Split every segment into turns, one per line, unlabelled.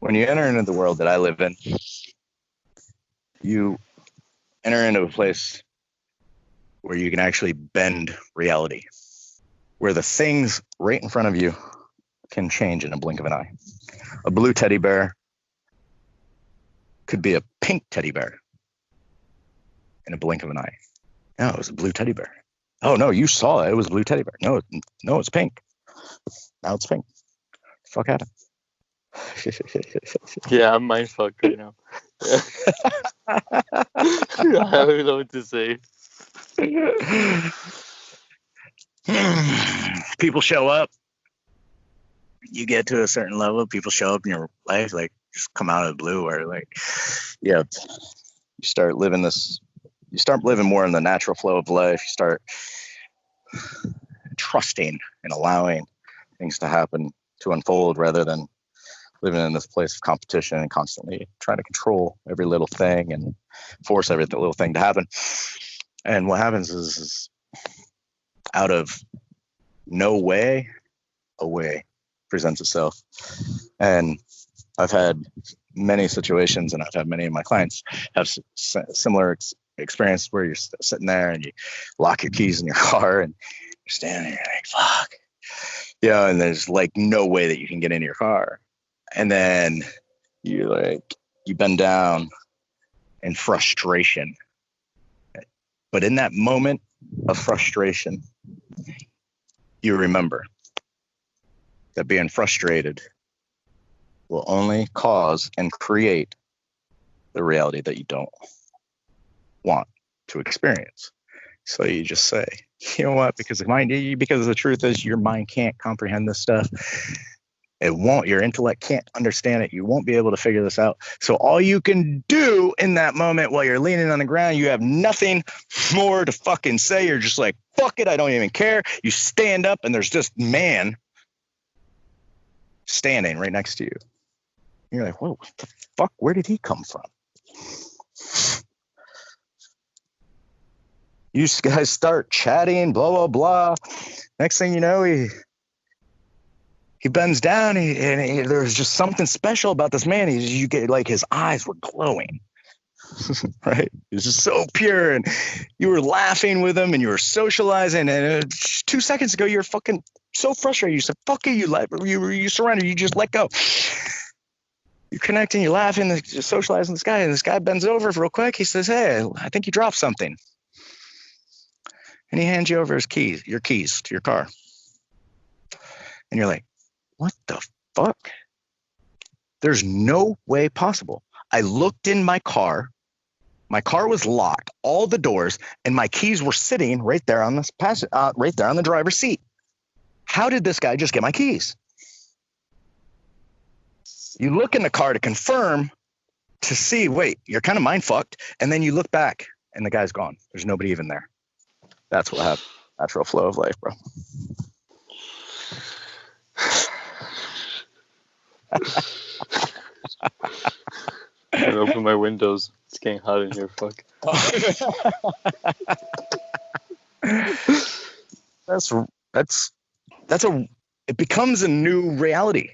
When you enter into the world that I live in, you enter into a place where you can actually bend reality, where the things right in front of you can change in a blink of an eye. A blue teddy bear could be a pink teddy bear in a blink of an eye. No, it was a blue teddy bear. Oh, no, you saw it. It was a blue teddy bear. No, it's pink. Now it's pink. Fuck happened?
Yeah, I'm mind fucked right now. I don't even know what to say.
People show up. You get to a certain level. People show up in your life, like just come out of the blue, or like, yeah, you start living this. You start living more in the natural flow of life. You start trusting and allowing things to happen, to unfold, rather than living in this place of competition and constantly trying to control every little thing and force every little thing to happen. And what happens is out of no way, a way presents itself. And I've had many situations, and I've had many of my clients have similar experience where you're sitting there and you lock your keys in your car and you're standing there like, fuck. Yeah, and there's like no way that you can get into your car. And then you bend down in frustration. But in that moment of frustration, you remember that being frustrated will only cause and create the reality that you don't want to experience. So you just say, you know what, because the truth is your mind can't comprehend this stuff. It won't, your intellect can't understand it. You won't be able to figure this out. So all you can do in that moment while you're leaning on the ground, you have nothing more to fucking say. You're just like, fuck it, I don't even care. You stand up and there's this man standing right next to you. You're like, whoa, what the fuck? Where did he come from? You guys start chatting, blah, blah, blah. Next thing you know, he bends down and there's just something special about this man. You get like his eyes were glowing, right? It was just so pure, and you were laughing with him and you were socializing. And 2 seconds ago, you're fucking so frustrated. You said, fuck it, you surrendered. You just let go. You're connecting, you're laughing, you're socializing with this guy, and this guy bends over real quick. He says, hey, I think you dropped something. And he hands you over your keys to your car. And you're like, what the fuck? There's no way possible. I looked in my car. My car was locked, all the doors, and my keys were sitting right there on this right there on the driver's seat. How did this guy just get my keys? You look in the car to confirm, to see, wait, you're kind of mind fucked. And then you look back and the guy's gone. There's nobody even there. That's what happened. Natural flow of life, bro.
I'm gonna open my windows. It's getting hot in here. Fuck.
It becomes a new reality.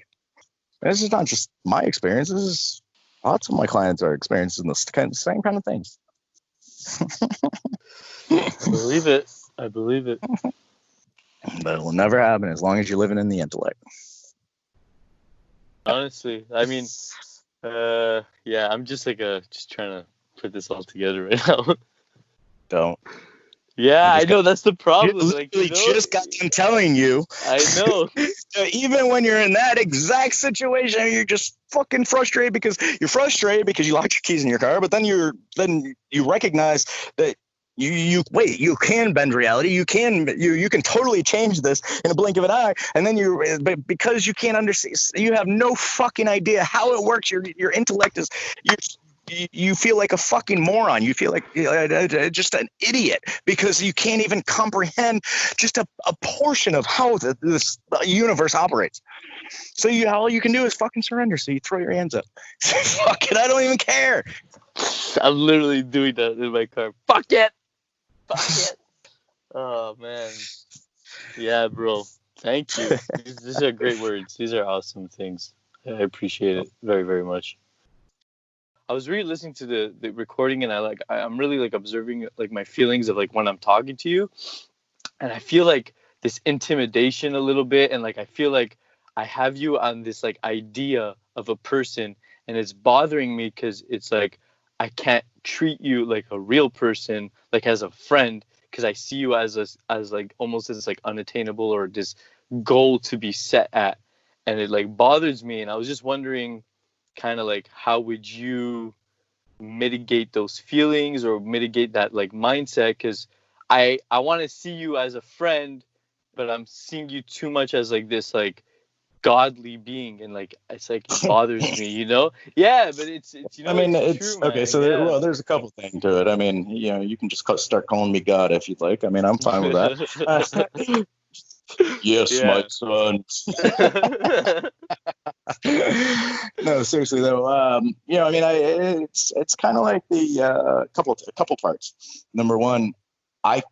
This is not just my experience. This is lots of my clients are experiencing the same kind of things.
I believe it.
But it will never happen as long as you're living in the intellect.
Honestly, I mean, yeah, I'm just just trying to put this all together right now.
Don't.
Yeah, I know that's the problem.
Just got done telling you.
I know.
Even when you're in that exact situation, you're just fucking frustrated because you locked your keys in your car. But then you recognize that you can bend reality. You can totally change this in a blink of an eye. And then but because you can't understand, you have no fucking idea how it works. Your intellect is you feel like a fucking moron. You feel like just an idiot because you can't even comprehend just a portion of how this universe operates. So all you can do is fucking surrender. So you throw your hands up. Fuck it, I don't even care.
I'm literally doing that in my car. Fuck it. Oh man. Yeah, bro. Thank you. These are great words. These are awesome things. I appreciate it very, very much. I was really listening to the recording, and I'm really like observing like my feelings of like when I'm talking to you, and I feel like this intimidation a little bit, and like I feel like I have you on this like idea of a person, and it's bothering me because it's like I can't treat you like a real person, like as a friend, because I see you as like almost as like unattainable or this goal to be set at, and it like bothers me. And I was just wondering, kind of like, how would you mitigate those feelings or mitigate that like mindset? Because I want to see you as a friend, but I'm seeing you too much as like this like godly being, and like it's like it bothers me, you know? Yeah, but it's you
I
know
mean,
it's
it's
true,
okay.
man.
So,
Yeah.
there's a couple things to it. I mean, you can just start calling me God if you'd like. I mean, I'm fine with that. Yes, my
Yeah.
son. No, seriously though. I mean, it's kind of like the couple parts. Number one, I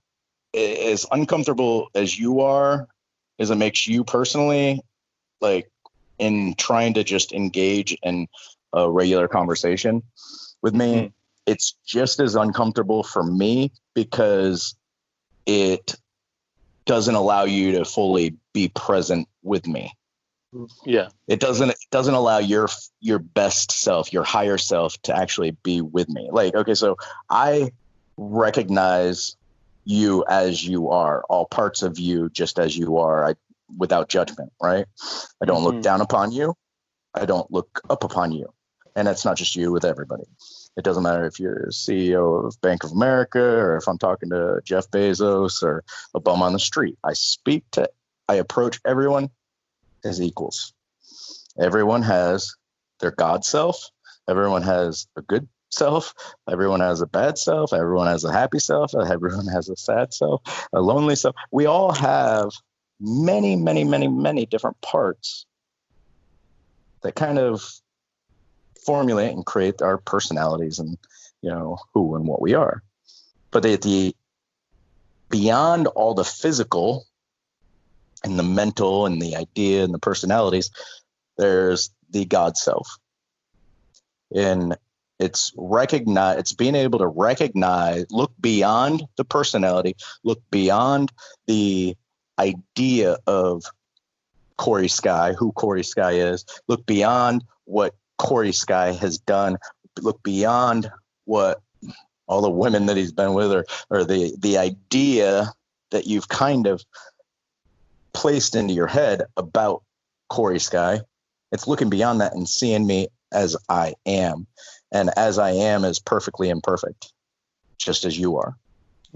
as uncomfortable as you are, as it makes you personally, like in trying to just engage in a regular conversation with me, it's just as uncomfortable for me because it doesn't allow you to fully be present with me.
Yeah.
It doesn't allow your best self, your higher self, to actually be with me. Like, okay, so I recognize you as you are, all parts of you just as you are, without judgment, right? I don't look down upon you. I don't look up upon you. And that's not just you, with everybody. It doesn't matter if you're CEO of Bank of America or if I'm talking to Jeff Bezos or a bum on the street. I approach everyone as equals. Everyone has their God self. Everyone has a good self. Everyone has a bad self. Everyone has a happy self. Everyone has a sad self, a lonely self. We all have many, many, many, many different parts that kind of formulate and create our personalities and, who and what we are. But the beyond all the physical and the mental and the idea and the personalities, there's the God self. And it's being able to recognize, look beyond the personality, look beyond the idea of Cory Skyy, who Cory Skyy is, look beyond what Cory Skyy has done, look beyond what all the women that he's been with, or the idea that you've kind of placed into your head about Cory Skyy. It's looking beyond that and seeing me as I am. And as I am is perfectly imperfect, just as you are.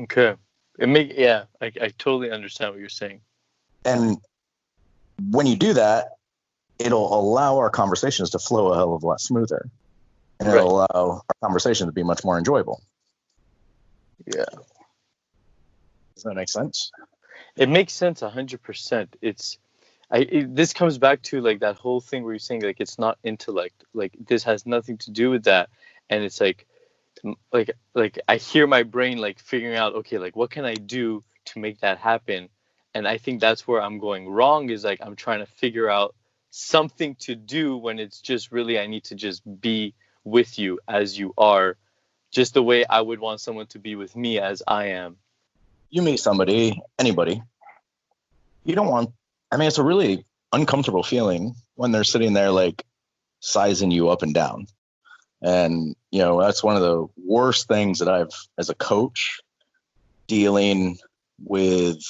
Okay. I totally understand what you're saying.
And when you do that, it'll allow our conversations to flow a hell of a lot smoother. And it'll allow our conversation to be much more enjoyable.
Yeah.
Does that make sense?
It makes sense 100%. This comes back to like that whole thing where you're saying like it's not intellect. Like this has nothing to do with that. And it's like I hear my brain like figuring out, okay, like what can I do to make that happen? And I think that's where I'm going wrong, is like I'm trying to figure out something to do when it's just really I need to just be with you as you are, just the way I would want someone to be with me as I am.
You meet somebody, anybody, you don't want, I mean, it's a really uncomfortable feeling when they're sitting there like sizing you up and down. And, that's one of the worst things that I've, as a coach, dealing with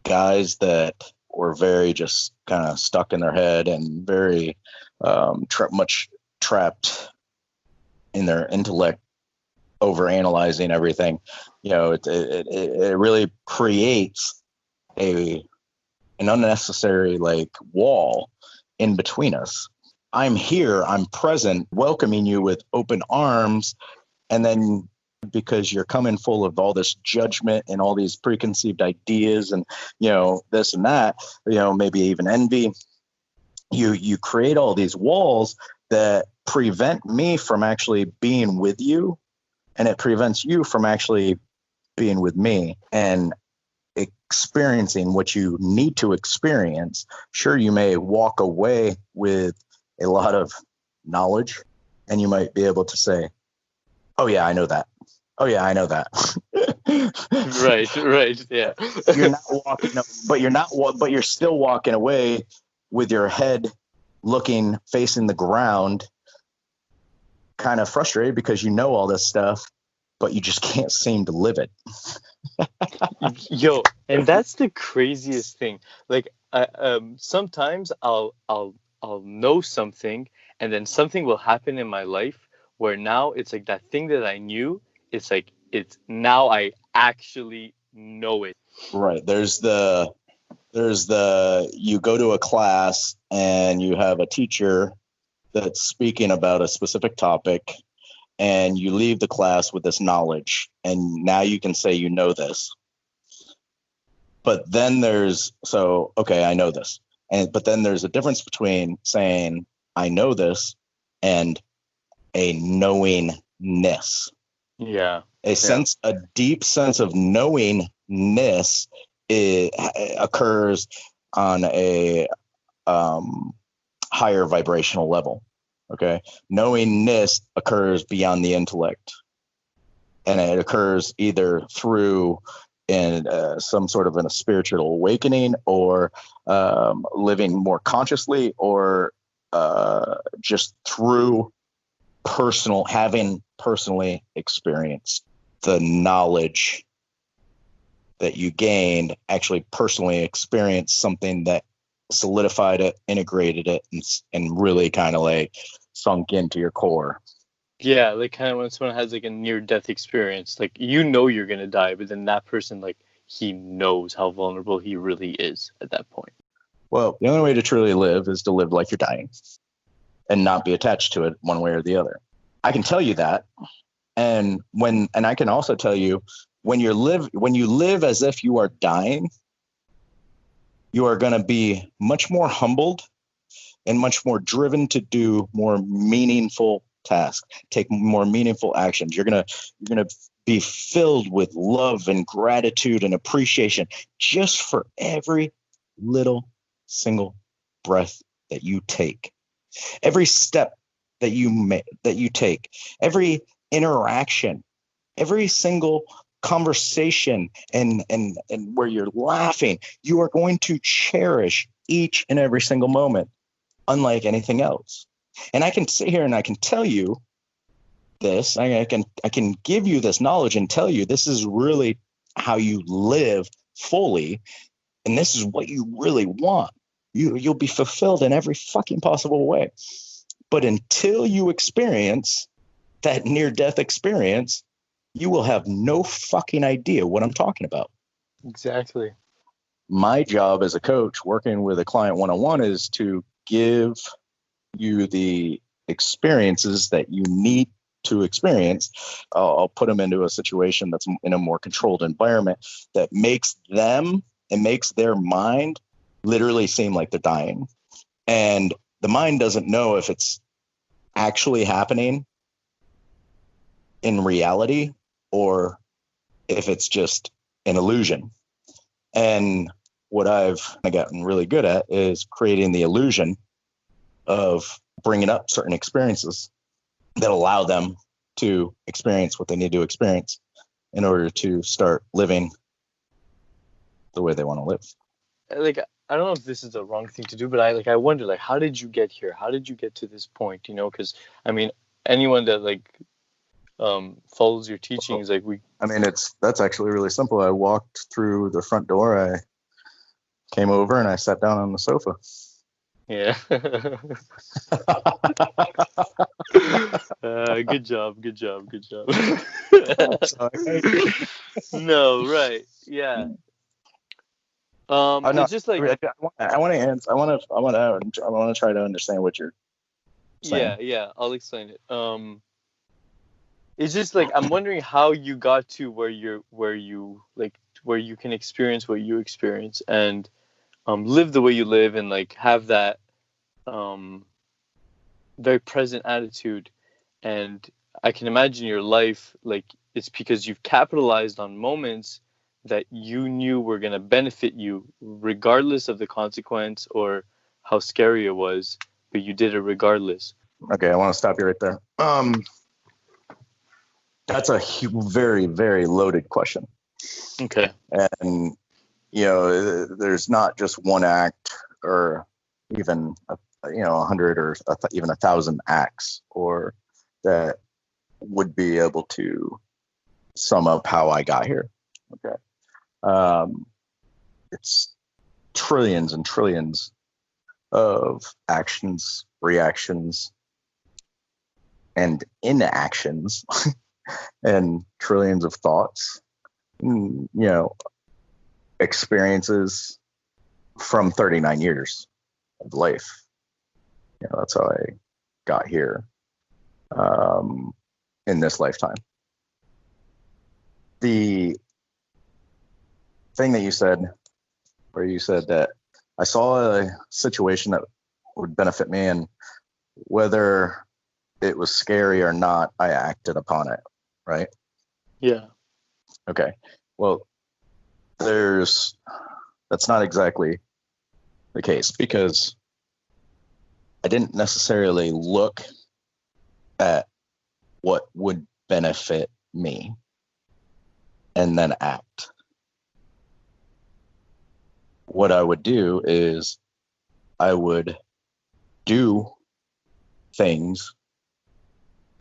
guys that were very just kind of stuck in their head and very much trapped in their intellect, over analyzing everything. It really creates an unnecessary like wall in between us. I'm here, I'm present, welcoming you with open arms, and then because you're coming full of all this judgment and all these preconceived ideas and this and that, maybe even envy, you create all these walls that prevent me from actually being with you, and it prevents you from actually being with me and experiencing what you need to experience. Sure, you may walk away with a lot of knowledge, and you might be able to say, oh yeah, I know that. Oh yeah, I know that.
Right, yeah.
You're not walking, but you're still walking away with your head facing the ground, kind of frustrated because you know all this stuff, but you just can't seem to live it.
Yo, and that's the craziest thing. Like, sometimes I'll know something, and then something will happen in my life where now it's like that thing that I knew. It's like it's now I actually know it.
Right. There's the you go to a class and you have a teacher that's speaking about a specific topic, and you leave the class with this knowledge, and now you can say you know this. But then okay, I know this. But then there's a difference between saying I know this and a knowingness.
Yeah.
A deep sense of knowingness occurs on a higher vibrational level. Okay. Knowingness occurs beyond the intellect, and it occurs either through some sort of a spiritual awakening, or living more consciously, or just through having personally experienced the knowledge that you gained, actually personally experienced something that solidified it, integrated it, and really kind of like sunk into your core.
Yeah, like kind of when someone has like a near-death experience, like you know you're gonna die, but then that person, like, he knows how vulnerable he really is at that point.
Well, the only way to truly live is to live like you're dying and not be attached to it one way or the other. I can tell you that. And I can also tell you, when you live as if you are dying, you are going to be much more humbled and much more driven to do more meaningful tasks, take more meaningful actions. You're going to be filled with love and gratitude and appreciation just for every little single breath that you take, every step that you take, every interaction, every single conversation, and where you're laughing. You are going to cherish each and every single moment unlike anything else. And I can sit here and I can tell you this. I can give you this knowledge and tell you this is really how you live fully, and this is what you really want. You'll be fulfilled in every fucking possible way. But until you experience that near-death experience, you will have no fucking idea what I'm talking about.
Exactly.
My job as a coach working with a client one-on-one is to give you the experiences that you need to experience. I'll put them into a situation that's in a more controlled environment that makes their mind literally seem like they're dying. And the mind doesn't know if it's actually happening in reality or if it's just an illusion. And what I've gotten really good at is creating the illusion of bringing up certain experiences that allow them to experience what they need to experience in order to start living the way they want to live.
Like, I don't know if this is the wrong thing to do, but I wonder, like, how did you get here? How did you get to this point? You know, because I mean, anyone that follows your teachings,
that's actually really simple. I walked through the front door. I came over and I sat down on the sofa.
Yeah. Good job. No, right. Yeah. It's just like
I want to try to understand what you're saying.
Yeah, I'll explain it. It's just like I'm wondering how you got to where you can experience what you experience and live the way you live and like have that very present attitude. And I can imagine your life, like, it's because you've capitalized on moments that you knew were going to benefit you regardless of the consequence or how scary it was. but you did it regardless.
Okay, I want to stop you right there. That's a very, very loaded question.
Okay.
And, there's not just one act or even, 100 or even 1,000 acts or that would be able to sum up how I got here. Okay. It's trillions and trillions of actions, reactions, and inactions, and trillions of thoughts, experiences from 39 years of life. That's how I got here in this lifetime. The thing that you said, where you said that I saw a situation that would benefit me, and whether it was scary or not, I acted upon it, right?
Yeah.
Okay. Well, that's not exactly the case, because I didn't necessarily look at what would benefit me and then act. What I would do is I would do things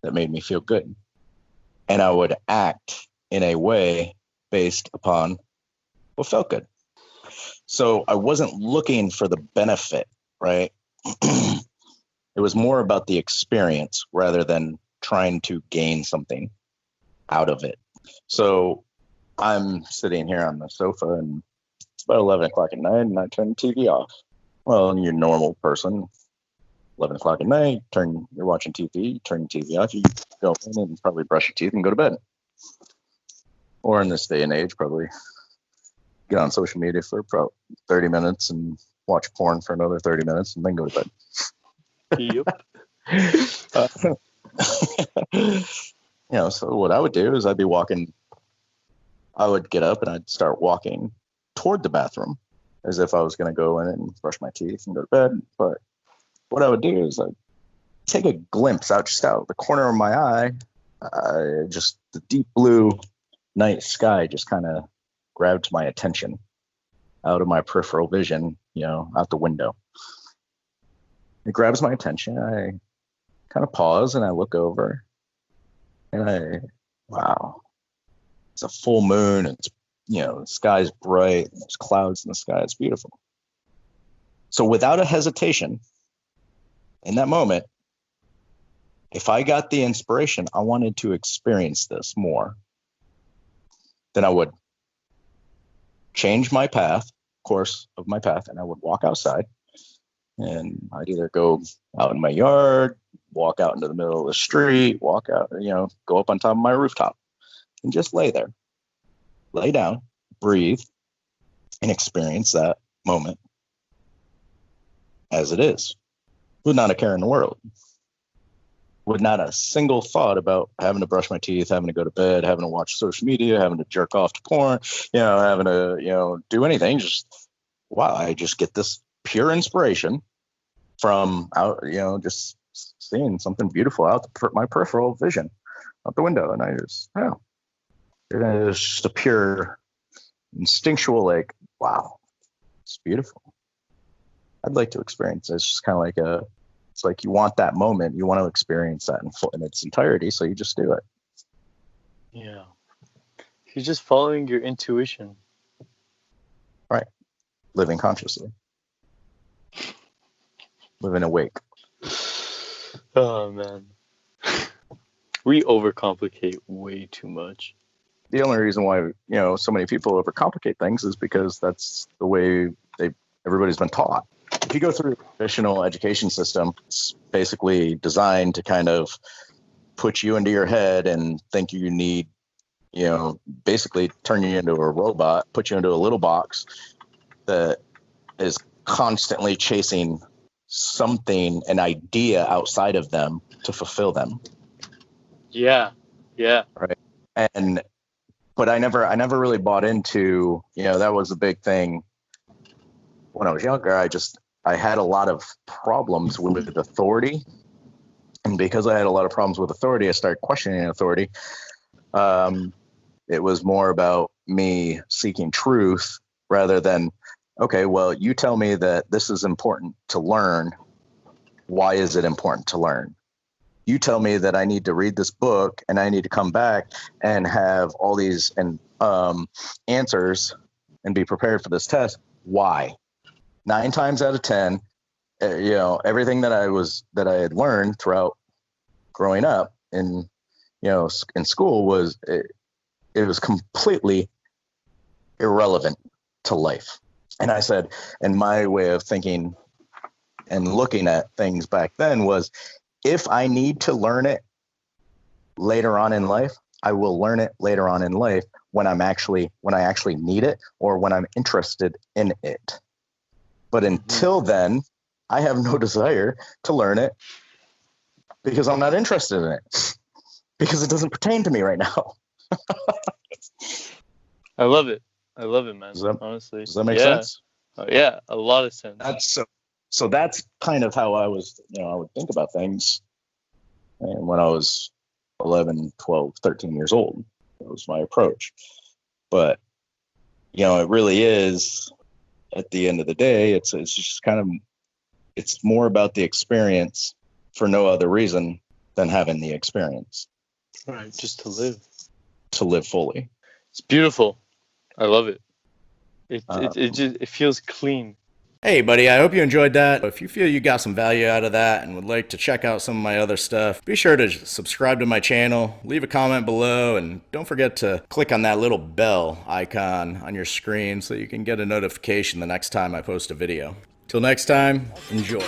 that made me feel good, and I would act in a way based upon what felt good. So I wasn't looking for the benefit, right? It was more about the experience rather than trying to gain something out of it. So I'm sitting here on the sofa, and it's about 11 o'clock at night, and I turn the TV off. Well, you're a normal person. 11 o'clock at night, you're watching TV, you turn the TV off, you go in and probably brush your teeth and go to bed. Or in this day and age, probably get on social media for about 30 minutes and watch porn for another 30 minutes and then go to bed.
Yep.
So what I would do is I would get up and I'd start walking toward the bathroom as if I was going to go in and brush my teeth and go to bed. But what I would do is I'd take a glimpse out the corner of my eye. Just the deep blue night sky just kind of grabbed my attention out of my peripheral vision, out the window. It grabs my attention. I kind of pause and I look over, and wow, it's a full moon. It's, the sky's bright. There's clouds in the sky. It's beautiful. So without a hesitation, in that moment, if I got the inspiration, I wanted to experience this more, then I would change my course of my path, and I would walk outside, and I'd either go out in my yard, walk out into the middle of the street, walk out, go up on top of my rooftop and just lay there, lay down, breathe, and experience that moment as it is, with not a care in the world, with not a single thought about having to brush my teeth, having to go to bed, having to watch social media, having to jerk off to porn, having to, do anything. Just, wow, I just get this pure inspiration from out, just seeing something beautiful out my peripheral vision out the window. And I just, it's just a pure instinctual, like, wow, it's beautiful. I'd like to experience it. It's just kind of like it's like you want that moment. You want to experience that in its entirety. So you just do it.
Yeah. You're just following your intuition.
Right. Living consciously. Living awake.
Oh, man. We overcomplicate way too much.
The only reason why, so many people overcomplicate things is because that's the way everybody's been taught. If you go through the traditional education system, it's basically designed to kind of put you into your head and think you need, basically turn you into a robot, put you into a little box that is constantly chasing something, an idea outside of them to fulfill them.
Yeah. Yeah.
Right. But I never really bought into, that was a big thing when I was younger. I had a lot of problems with authority. And because I had a lot of problems with authority, I started questioning authority. It was more about me seeking truth rather than, okay, well, you tell me that this is important to learn. Why is it important to learn? You tell me that I need to read this book and I need to come back and have all these answers and be prepared for this test. Why? 9 times out of 10, everything that I had learned throughout growing up in school was it was completely irrelevant to life. And I said, and my way of thinking and looking at things back then was, if I need to learn it later on in life, I will learn it later on in life when I actually need it or when I'm interested in it. But until then, I have no desire to learn it because I'm not interested in it, because it doesn't pertain to me right now.
I love it, man. Honestly,
does that make sense?
Yeah, a lot of sense.
So that's kind of how I was, I would think about things. And when I was 11, 12, 13 years old, that was my approach. But, it really is, at the end of the day, it's just kind of, it's more about the experience for no other reason than having the experience.
Right, just to live.
To live fully.
It's beautiful. I love it. It feels clean.
Hey buddy, I hope you enjoyed that. If you feel you got some value out of that and would like to check out some of my other stuff, be sure to subscribe to my channel, leave a comment below, and don't forget to click on that little bell icon on your screen so you can get a notification the next time I post a video. Till next time, enjoy.